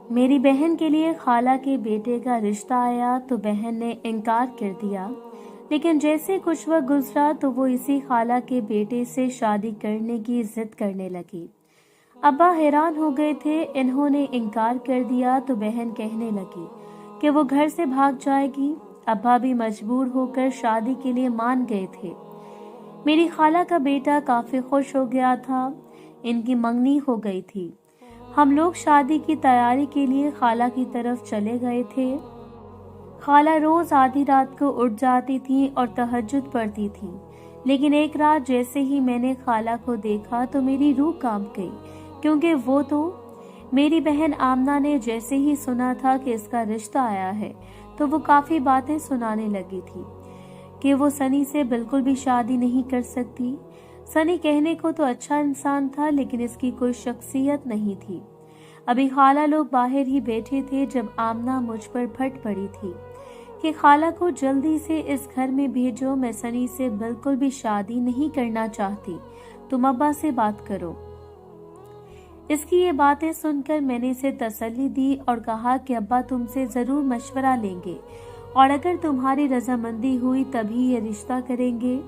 میری بہن کے لیے خالہ کے بیٹے کا رشتہ آیا تو بہن نے انکار کر دیا، لیکن جیسے کچھ وقت گزرا تو وہ اسی خالہ کے بیٹے سے شادی کرنے کی ضد کرنے لگی۔ ابا حیران ہو گئے تھے، انہوں نے انکار کر دیا تو بہن کہنے لگی کہ وہ گھر سے بھاگ جائے گی۔ ابا بھی مجبور ہو کر شادی کے لیے مان گئے تھے۔ میری خالہ کا بیٹا کافی خوش ہو گیا تھا، ان کی منگنی ہو گئی تھی۔ ہم لوگ شادی کی تیاری کے لیے خالہ کی طرف چلے گئے تھے۔ خالہ روز آدھی رات کو اٹھ جاتی تھی اور تہجد پڑھتی تھی، لیکن ایک رات جیسے ہی میں نے خالہ کو دیکھا تو میری روح کانپ گئی، کیونکہ وہ تو میری بہن آمنہ نے جیسے ہی سنا تھا کہ اس کا رشتہ آیا ہے تو وہ کافی باتیں سنانے لگی تھی کہ وہ سنی سے بالکل بھی شادی نہیں کر سکتی۔ سنی کہنے کو تو اچھا انسان تھا، لیکن اس کی کوئی شخصیت نہیں تھی۔ ابھی خالہ لوگ باہر ہی بیٹھے تھے جب آمنہ مجھ پر پھٹ پڑی تھی کہ خالہ کو جلدی سے اس گھر میں بھیجو، میں سنی سے بالکل بھی شادی نہیں کرنا چاہتی، تم ابا سے بات کرو۔ اس کی یہ باتیں سن کر میں نے اسے تسلی دی اور کہا کہ ابا تم سے ضرور مشورہ لیں گے، اور اگر تمہاری رضامندی ہوئی تبھی یہ رشتہ کریں گے۔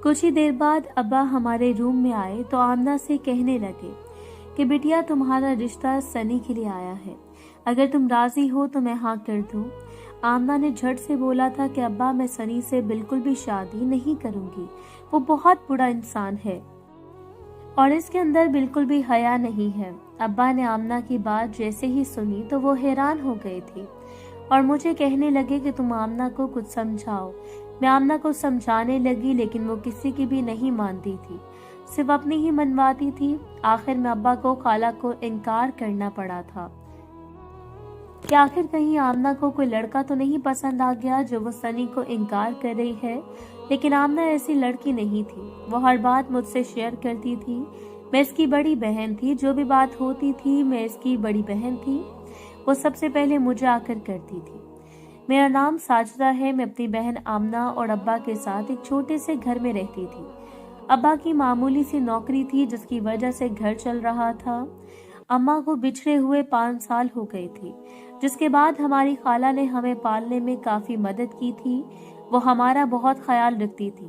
کچھ ہی دیر بعد ابا ہمارے روم میں آئے تو آمنہ سے کہنے لگے کہ بیٹیا تمہارا رشتہ سنی کے لیے آیا ہے، اگر تم راضی ہو تو میں ہاں کر دوں۔ آمنہ نے جھٹ سے بولا تھا کہ ابا میں سنی سے بالکل بھی شادی نہیں کروں گی، وہ بہت برا انسان ہے اور اس کے اندر بالکل بھی حیا نہیں ہے۔ ابا نے آمنہ کی بات جیسے ہی سنی تو وہ حیران ہو گئے تھے اور مجھے کہنے لگے کہ تم آمنہ کو کچھ سمجھاؤ۔ میں آمنہ کو سمجھانے لگی، لیکن وہ کسی کی بھی نہیں مانتی تھی، صرف اپنی ہی منواتی تھی۔ آخر میں ابا کو خالہ کو انکار کرنا پڑا تھا کہ آخر کہیں آمنہ کو کوئی لڑکا تو نہیں پسند آ گیا جو وہ سنی کو انکار کر رہی ہے۔ لیکن آمنہ ایسی لڑکی نہیں تھی، وہ ہر بات مجھ سے شیئر کرتی تھی۔ میں اس کی بڑی بہن تھی، جو بھی بات ہوتی تھی میں اس کی بڑی بہن تھی، وہ سب سے پہلے مجھے آ کر کرتی تھی۔ میرا نام ساجدہ ہے، میں اپنی بہن آمنہ اور ابا کے ساتھ ایک چھوٹے سے گھر میں رہتی تھی۔ ابا کی معمولی سی نوکری تھی جس کی وجہ سے گھر چل رہا تھا۔ اماں کو بچھڑے ہوئے 5 سال ہو گئے تھے، جس کے بعد ہماری خالہ نے ہمیں پالنے میں کافی مدد کی تھی، وہ ہمارا بہت خیال رکھتی تھی۔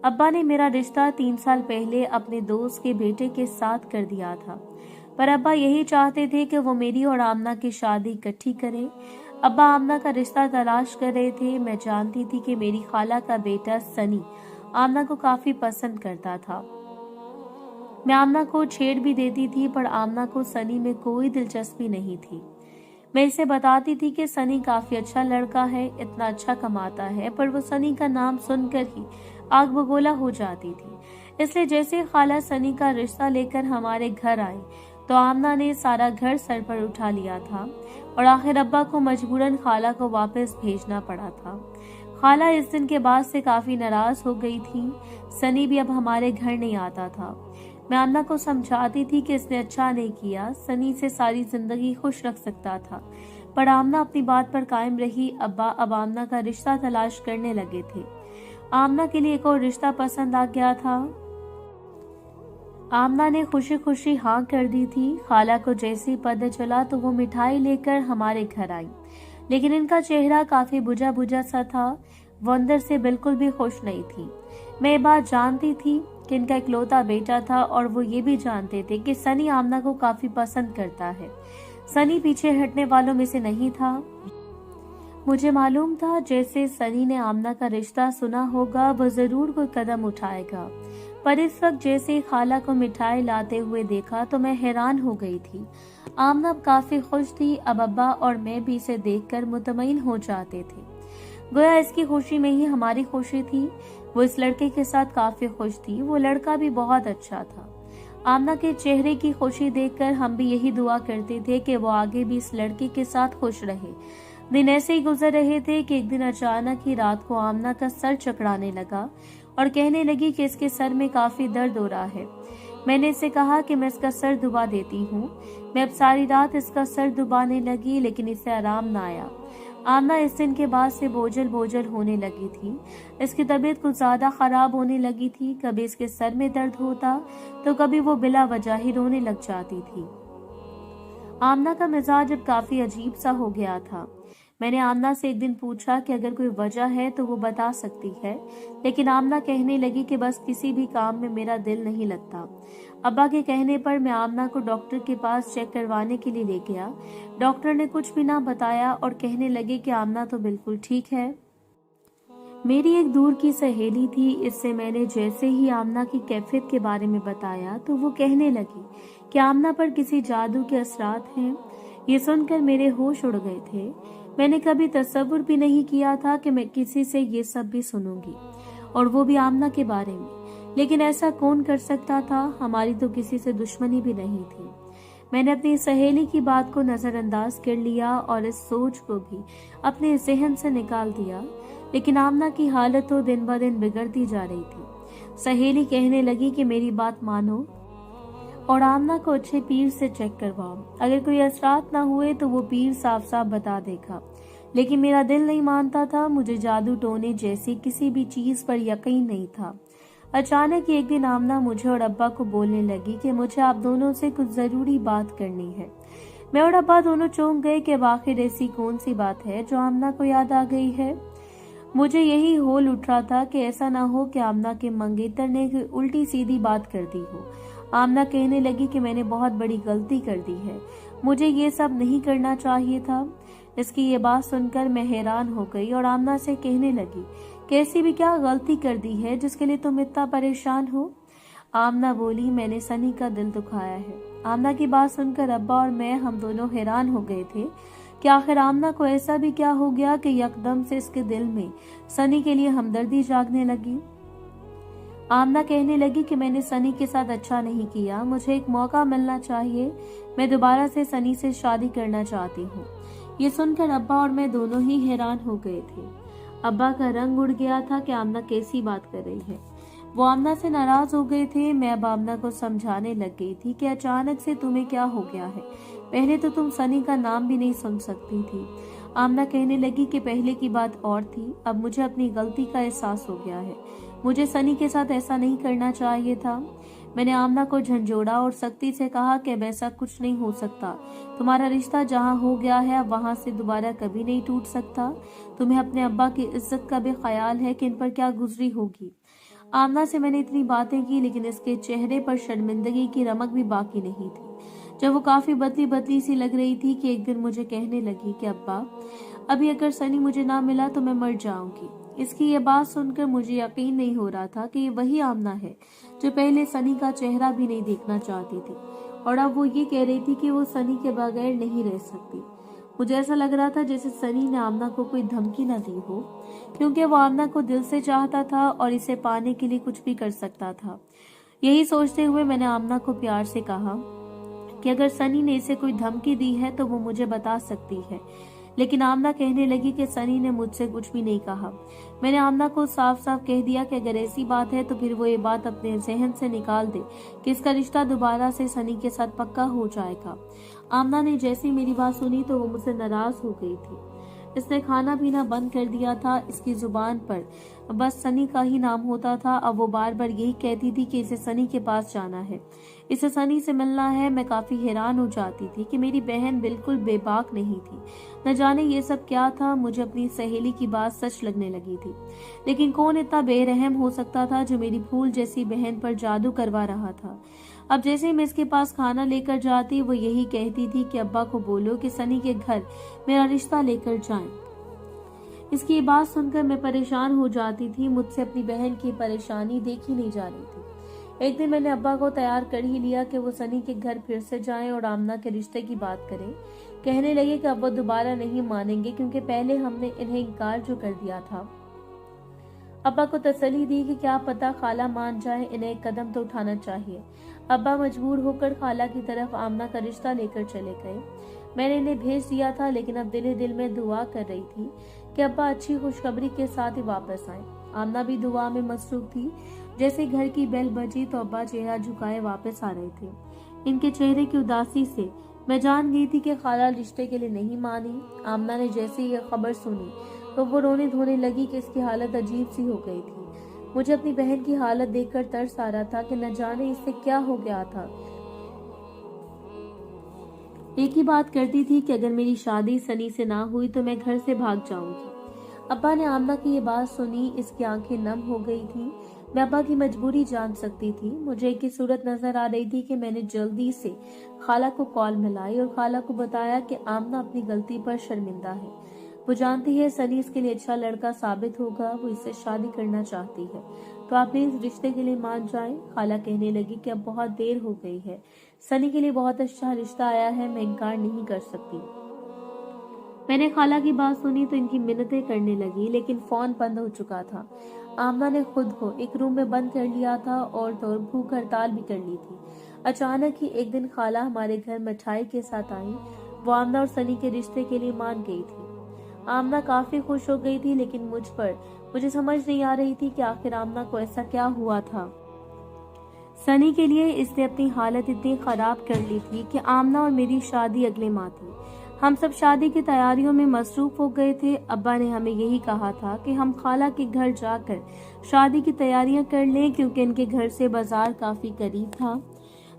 ابا نے میرا رشتہ 3 سال پہلے اپنے دوست کے بیٹے کے ساتھ کر دیا تھا، پر ابا یہی چاہتے تھے کہ وہ میری اور آمنہ کی شادی اکٹھی کریں۔ ابا آمنہ کا رشتہ تلاش کر رہے تھے۔ میں جانتی تھی کہ میری خالہ کا بیٹا سنی آمنہ کو کافی پسند کرتا تھا۔ میں آمنہ کو چھیڑ بھی دیتی تھی، پر آمنہ کو سنی میں کوئی دلچسپی نہیں تھی۔ میں اسے بتاتی تھی کہ سنی کافی اچھا لڑکا ہے، اتنا اچھا کماتا ہے، پر وہ سنی کا نام سن کر ہی آگ بگولا ہو جاتی تھی۔ اس لیے جیسے خالہ سنی کا رشتہ لے کر ہمارے گھر آئی تو آمنہ نے سارا گھر سر پر اٹھا لیا تھا، اور آخر ابا کو مجبوراً خالہ کو واپس بھیجنا پڑا تھا۔ خالہ اس دن کے بعد سے کافی ناراض ہو گئی تھی۔ سنی بھی اب ہمارے گھر نہیں آتا تھا۔ میں آمنہ کو سمجھاتی تھی کہ اس نے اچھا نہیں کیا، سنی سے ساری زندگی خوش رکھ سکتا تھا، پر آمنہ اپنی بات پر قائم رہی۔ ابا اب آمنہ کا رشتہ تلاش کرنے لگے تھے۔ آمنہ کے لیے ایک اور رشتہ پسند آ گیا تھا۔ آمنہ نے خوشی خوشی ہاں کر دی تھی۔ خالہ کو جیسے ہی پتہ چلا تو وہ مٹھائی لے کر ہمارے گھر آئی، لیکن ان کا چہرہ کافی بجھا بجھا سا تھا، وہ اندر سے بالکل بھی خوش نہیں تھی۔ میں یہ بات جانتی تھی کہ ان کا اکلوتا بیٹا تھا، اور وہ یہ بھی جانتے تھے کہ سنی آمنہ کو کافی پسند کرتا ہے۔ سنی پیچھے ہٹنے والوں میں سے نہیں تھا۔ مجھے معلوم تھا جیسے سنی نے آمنہ کا رشتہ سنا ہوگا وہ ضرور کوئی قدم اٹھائے گا، پر اس وقت جیسے خالہ کو مٹھائی لاتے ہوئے دیکھا تو میں حیران ہو گئی تھی۔ آمنہ اب کافی خوش تھی، اب ابا اور میں بھی اسے دیکھ کر مطمئن ہو جاتے تھے، گویا اس کی خوشی میں ہی ہماری خوشی تھی۔ وہ اس لڑکے کے ساتھ کافی خوش تھی، وہ لڑکا بھی بہت اچھا تھا۔ آمنہ کے چہرے کی خوشی دیکھ کر ہم بھی یہی دعا کرتے تھے کہ وہ آگے بھی اس لڑکے کے ساتھ خوش رہے۔ دن ایسے ہی گزر رہے تھے کہ ایک دن اچانک ہی رات کو آمنہ کا سر چکرانے لگا اور کہنے لگی کہ اس کے سر میں کافی درد ہو رہا ہے۔ میں نے اسے کہا کہ میں اس کا سر دبا دیتی ہوں۔ میں اب ساری رات اس کا سر دبانے لگی، لیکن اسے آرام نہ آیا۔ आमना इस दिन के बाद से बोझल बोझल होने लगी थी। इसकी तबीयत कुछ ज्यादा खराब होने लगी थी। कभी इसके सर में दर्द होता तो कभी वो बिला वजह ही रोने लग जाती थी। आमना का मिजाज अब काफी अजीब सा हो गया था। मैंने आमना से एक दिन पूछा कि अगर कोई वजह है तो वो बता सकती है, लेकिन आमना कहने लगी कि बस किसी भी काम में मेरा दिल नहीं लगता। अब्बा के कहने पर मैं आमना को डॉक्टर के पास चेक करवाने के लिए ले गया। डॉक्टर ने कुछ भी ना बताया और कहने लगे कि आमना तो बिल्कुल ठीक है। मेरी एक दूर की सहेली थी, इससे मैंने जैसे ही आमना की कैफियत के बारे में बताया तो वो कहने लगी कि आमना पर किसी जादू के असरात हैं। ये सुनकर मेरे होश उड़ गए थे। मैंने कभी तसव्वुर भी नहीं किया था कि मैं किसी से ये सब भी सुनूंगी, और वो भी आमना के बारे में। लेकिन ऐसा कौन कर सकता था? हमारी तो किसी से दुश्मनी भी नहीं थी। मैंने अपनी सहेली की बात को नजरअंदाज कर लिया और इस सोच को भी अपने जहन से निकाल दिया। लेकिन आमना की हालत तो दिन ब दिन बिगड़ती जा रही थी। सहेली कहने लगी कि मेरी बात मानो और आमना को अच्छे पीर से चेक करवाओ। अगर कोई असरात ना हुए तो वो पीर साफ साफ बता देगा। लेकिन मेरा दिल नहीं मानता था। मुझे जादू टोने जैसी किसी भी चीज पर यकीन नहीं था। अचानक एक दिन आमना मुझे और अब्बा को बोलने लगी कि मुझे आप दोनों से कुछ जरूरी बात करनी है। मैं और अब्बा दोनों चौंक गए कि आखिर ऐसी कौन सी बात है जो आमना को याद आ गई है। मुझे यही होल उठ रहा था कि ऐसा ना हो कि आमना के मंगेतर ने कोई उल्टी सीधी बात कर दी हो। आमना कहने लगी कि मैंने बहुत बड़ी गलती कर दी है, मुझे ये सब नहीं करना चाहिए था। इसकी ये बात सुनकर मैं हैरान हो गई और आमना से कहने लगी, कैसी भी क्या गलती कर दी है जिसके लिए तुम इतना परेशान हो? आमना बोली, मैंने सनी का दिल दुखाया है। आमना की बात सुनकर अब्बा और मैं हम दोनों हैरान हो गए थे कि आखिर आमना को ऐसा भी क्या हो गया कि यकदम से इसके दिल में सनी के लिए हमदर्दी जागने लगी। आमना कहने लगी कि मैंने सनी के साथ अच्छा नहीं किया, मुझे एक मौका मिलना चाहिए। मैं दोबारा से सनी से शादी करना चाहती हूँ। ये सुनकर अब्बा और मैं दोनों ही हैरान हो गए थे। अब्बा का रंग उड़ गया था कि आमना कैसी बात कर रही है। वो आमना से नाराज हो गए थे। मैं अब आमना को समझाने लग गई थी कि अचानक से तुम्हें क्या हो गया है। पहले तो तुम सनी का नाम भी नहीं सुन सकती थी। आमना कहने लगी कि पहले की बात और थी, अब मुझे अपनी गलती का एहसास हो गया है। मुझे सनी के साथ ऐसा नहीं करना चाहिए था। मैंने आमना को झंझोड़ा और सख्ती से कहा कि वैसा कुछ नहीं हो सकता। तुम्हारा रिश्ता जहाँ हो गया है अब वहाँ से दोबारा कभी नहीं टूट सकता। तुम्हें अपने अब्बा की इज्जत का भी ख्याल है कि इन पर क्या गुजरी होगी। आमना से मैंने इतनी बातें की, लेकिन इसके चेहरे पर शर्मिंदगी की रमक भी बाकी नहीं थी। जब वो काफी बदली बदली सी लग रही थी कि एक दिन मुझे कहने लगी कि अब्बा, अभी अगर सनी मुझे ना मिला तो मैं मर जाऊंगी। इसकी ये बात सुनकर मुझे यकीन नहीं हो रहा था कि ये वही आमना है जो पहले सनी का चेहरा भी नहीं देखना चाहती थी, और अब वो ये कह रही थी कि वो सनी के बगैर नहीं रह सकती। मुझे ऐसा लग रहा था जैसे सनी ने आमना को कोई धमकी न दी हो, क्योंकि वो आमना को दिल से चाहता था और इसे पाने के लिए कुछ भी कर सकता था। यही सोचते हुए मैंने आमना को प्यार से कहा कि अगर सनी ने इसे कोई धमकी दी है तो वो मुझे बता सकती है। लेकिन आमना कहने लगी कि सनी ने मुझसे कुछ भी नहीं कहा। मैंने आमना को साफ साफ कह दिया कि अगर ऐसी बात है तो फिर वो ये बात अपने जहन से निकाल दे कि इसका रिश्ता दोबारा से सनी के साथ पक्का हो जाएगा। आमना ने जैसी मेरी बात सुनी तो वो मुझसे नाराज हो गई थी। इसने खाना पीना बंद कर दिया था। इसकी जुबान पर बस सनी का ही नाम होता था। अब वो बार बार यही कहती थी कि इसे सनी के पास जाना है, इसे सनी से मिलना है। मैं काफी हैरान हो जाती थी कि मेरी बहन बिल्कुल बेबाक नहीं थी। न जाने ये सब क्या था। मुझे अपनी सहेली की बात सच लगने लगी थी। लेकिन कौन इतना बेरहम हो सकता था जो मेरी फूल जैसी बहन पर जादू करवा रहा था। अब जैसे ही मैं इसके पास खाना लेकर जाती वो यही कहती थी कि अब्बा को बोलो कि सनी के घर मेरा रिश्ता लेकर जाएं। इसकी बात सुनकर मैं परेशान हो जाती थी। मुझसे अपनी बहन की परेशानी देखी नहीं जा रही थी। एक दिन मैंने अब्बा को तैयार कर ही लिया कि वो सनी के घर फिर से जाएं और आमना के रिश्ते की बात करें। कहने लगे कि अब वो दोबारा नहीं मानेंगे क्योंकि पहले हमने इन्हें इनकार जो कर दिया था। अब्बा को तसल्ली दी कि क्या पता खाला मान जाए, इन्हें एक कदम तो उठाना चाहिए। अब्बा मजबूर होकर खाला की तरफ आमना का रिश्ता लेकर चले गए। मैंने इन्हें भेज दिया था, लेकिन अब दिल ही दिल में दुआ कर रही थी कि अब्बा अच्छी खुशखबरी के साथ ही वापस आए। आमना भी दुआ में मसरूफ थी। जैसे घर की बेल बजी तो अब्बा चेहरा झुकाए वापस आ रहे थे। इनके चेहरे की उदासी से मैं जान गई थी कि खाला रिश्ते के लिए नहीं मानी। आमना ने जैसे ही यह खबर सुनी तो वो रोने धोने लगी कि इसकी हालत अजीब सी हो गई थी। मुझे अपनी बहन की हालत देखकर तरस आ रहा था कि न जाने इससे क्या हो गया था। एक ही बात करती थी कि अगर मेरी शादी सनी से ना हुई तो मैं घर से भाग जाऊंगी। अब्बा ने आमना की ये बात सुनी, इसकी आंखें नम हो गई थी। मैं अब्बा की मजबूरी जान सकती थी। मुझे एक ही सूरत नजर आ रही थी कि मैंने जल्दी से खाला को कॉल मिलाई और खाला को बताया कि आमना अपनी गलती पर शर्मिंदा है। वो जानती है सनी इसके लिए अच्छा लड़का साबित होगा, वो इससे शादी करना चाहती है, तो आप प्लीज रिश्ते के लिए मान जाएं। खाला कहने लगी कि अब बहुत देर हो गई है, सनी के लिए बहुत अच्छा रिश्ता आया है, मैं इनकार नहीं कर सकती। मैंने खाला की बात सुनी तो इनकी मिन्नतें करने लगी, लेकिन फोन बंद हो चुका था। आमना ने खुद को एक रूम में बंद कर लिया था और तो भूख हड़ताल भी कर ली थी। अचानक ही एक दिन खाला हमारे घर मिठाई के साथ आई। वो आमना और सनी के रिश्ते के लिए मान गई थी। आमना काफी खुश हो गई थी, लेकिन मुझे समझ नहीं आ रही थी कि आखिर आमना को ऐसा क्या हुआ था। सनी के लिए इसने अपनी हालत इतनी खराब कर ली थी कि आमना और मेरी शादी अगले माह थी। हम सब शादी की तैयारियों में मसरूफ हो गए थे। अब्बा ने हमें यही कहा था कि हम खाला के घर जाकर शादी की तैयारियां कर लें, क्योंकि इनके घर से बाजार काफी करीब था।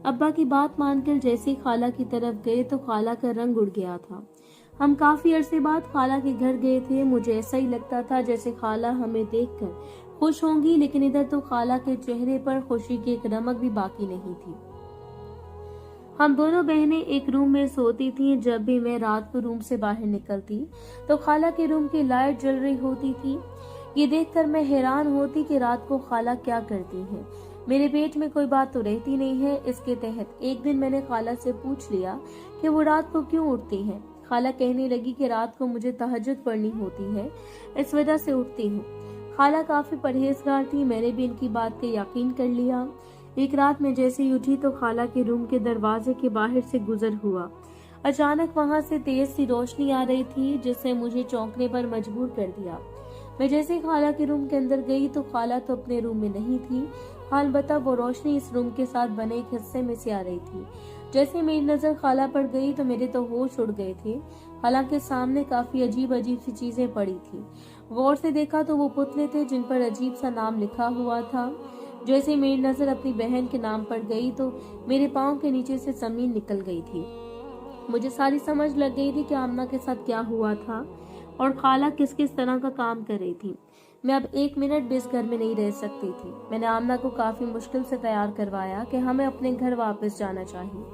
अब्बा की बात मानकर जैसे ही खाला की तरफ गए तो खाला का रंग उड़ गया था। हम काफी अरसे बाद खाला के घर गए थे। मुझे ऐसा ही लगता था जैसे खाला हमें देखकर खुश होंगी, लेकिन इधर तो खाला के चेहरे पर खुशी की एक रमक भी बाकी नहीं थी। हम दोनों बहनें एक रूम में सोती थीं। जब भी मैं रात को रूम से बाहर निकलती तो खाला के रूम की लाइट जल रही होती थी। ये देखकर मैं हैरान होती कि रात को खाला क्या करती हैं। मेरे पेट में कोई बात तो रहती नहीं है। इसके तहत एक दिन मैंने खाला से पूछ लिया कि वो रात को क्यों उठती हैं। खाला कहने लगी कि रात को मुझे तहज्जुद पढ़नी होती है, इस वजह से उठती हूँ। खाला काफी परहेजगार थी। मैंने भी इनकी बात पे यकीन कर लिया। एक रात मैं जैसे ही उठी तो खाला के रूम के दरवाजे के बाहर से गुजर हुआ। अचानक वहां से तेज सी रोशनी आ रही थी, जिससे मुझे चौंकने पर मजबूर कर दिया। मैं जैसे ही खाला के रूम के अंदर गई तो खाला तो अपने रूम में नहीं थी, अलबत्ता वो रोशनी इस रूम के साथ बने एक हिस्से में से आ रही थी। जैसे मेरी नजर खाला पर गई तो मेरे तो होश उड़ गए थे। खाला के सामने काफी अजीब अजीब सी चीजें पड़ी थी। गौर से देखा तो वो पुतले थे जिन पर अजीब सा नाम लिखा हुआ था। जैसे मेरी नजर अपनी बहन के नाम पर गई तो मेरे पाँव के नीचे से जमीन निकल गई थी। मुझे सारी समझ लग गई थी कि आमना के साथ क्या हुआ था और खाला किस किस तरह का काम कर रही थी। मैं अब एक मिनट भी इस घर में नहीं रह सकती थी। मैंने आमना को काफी मुश्किल से तैयार करवाया कि हमें अपने घर वापस जाना चाहिए।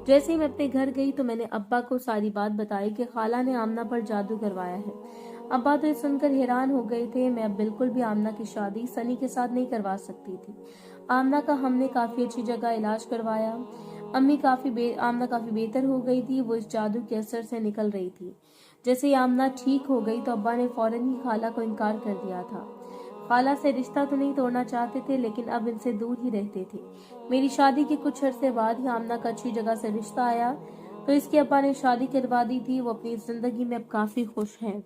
जैसे ही मैं अपने घर गई तो मैंने अब्बा को सारी बात बताई कि खाला ने आमना पर जादू करवाया है। अब्बा तो ये सुनकर हैरान हो गए थे। मैं अब बिल्कुल भी आमना की शादी सनी के साथ नहीं करवा सकती थी। आमना का हमने काफी अच्छी जगह इलाज करवाया। आमना काफी बेहतर हो गई थी। वो इस जादू के असर से निकल रही थी। जैसे ही आमना ठीक हो गई तो अब्बा ने फौरन ही खाला को इनकार कर दिया था। खाला से रिश्ता तो नहीं तोड़ना चाहते थे, लेकिन अब इनसे दूर ही रहते थे। मेरी शादी के कुछ अरसे बाद ही आमना का अच्छी जगह से रिश्ता आया तो इसके अब्बा ने शादी करवा दी थी। वो अपनी जिंदगी में अब काफी खुश है।